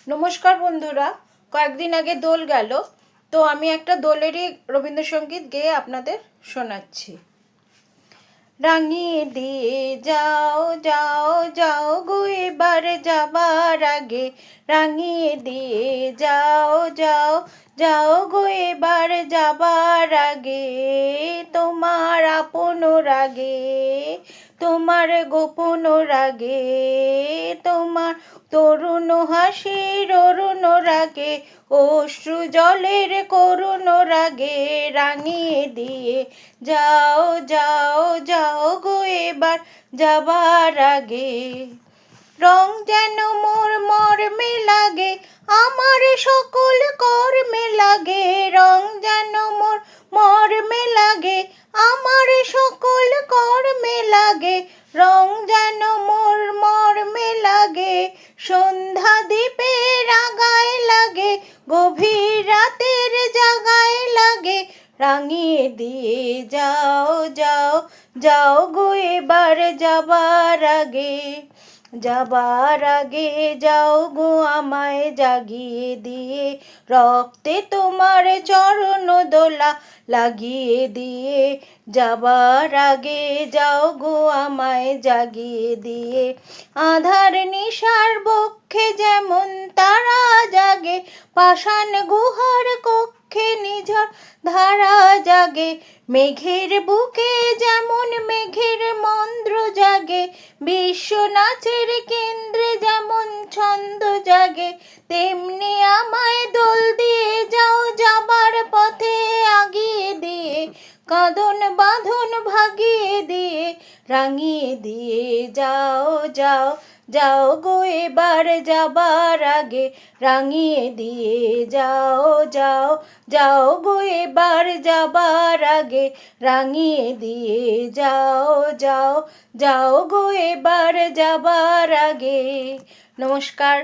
নমস্কার বন্ধুরা, কয়েকদিন আগে দোল গেল, তো আমি একটা দোলেরই রবীন্দ্রসঙ্গীত গেয়ে আপনাদের শোনাচ্ছি। রাঙিয়ে দিয়ে যাও যাও যাও গো এবার যাবার আগে, রাঙিয়ে দিয়ে যাও যাও যাও গো এবার যাবার আগে, তোমার আপন রাগে তোমার গোপন রাগে, তোমার তরুণ হাসির অরুণ রাগে, অশ্রু জলের করুণ রাগে, রাঙিয়ে দিয়ে যাও যাও যাও গো এবার যাবার আগে। রং যেন মোর মর্মে লাগে, আমার সকল কর্মে লাগে, রং যেন মোর মর্মে লাগে, আমার সকল কর্মে লাগে, রং যেন মোর মর্মে লাগে, সন্ধ্যা দ্বীপের আগায় লাগে, গভীর রাতের জাগায় লাগে, রাঙিয়ে দিয়ে যাও যাও যাও গো এবার যাবার আগে, যাবার আগে যাও গো আমায় জাগিয়ে দিয়ে, রক্তে তোমার চরণ দোলা লাগিয়ে দিয়ে, যাবার আগে যাও গো আমায় জাগিয়ে দিয়ে, আধার নিশার বক্ষে যেমন তারা জাগে, পাষাণ গুহার কক্ষে নিঝড় ধারা জাগে, মেঘের বুকে যেমন মেঘের মন্দ্র জাগে, বিশ্ব নাচের কেন্দ্রে যেমন ছন্দ জাগে, তেমনি আমায় দোল দিয়ে যাও যাবার পথে আগিয়ে দিয়ে, কাঁদন বাঁধন ভাগিয়ে দিয়ে, রাঙিয়ে দিয়ে যাও যাও যাও গো এবার যাবার আগে, রাঙিয়ে দিয়ে যাও যাও যাও গো এবার যাবার আগে, রাঙিয়ে দিয়ে যাও যাও যাও গো এবার যাবার আগে। নমস্কার।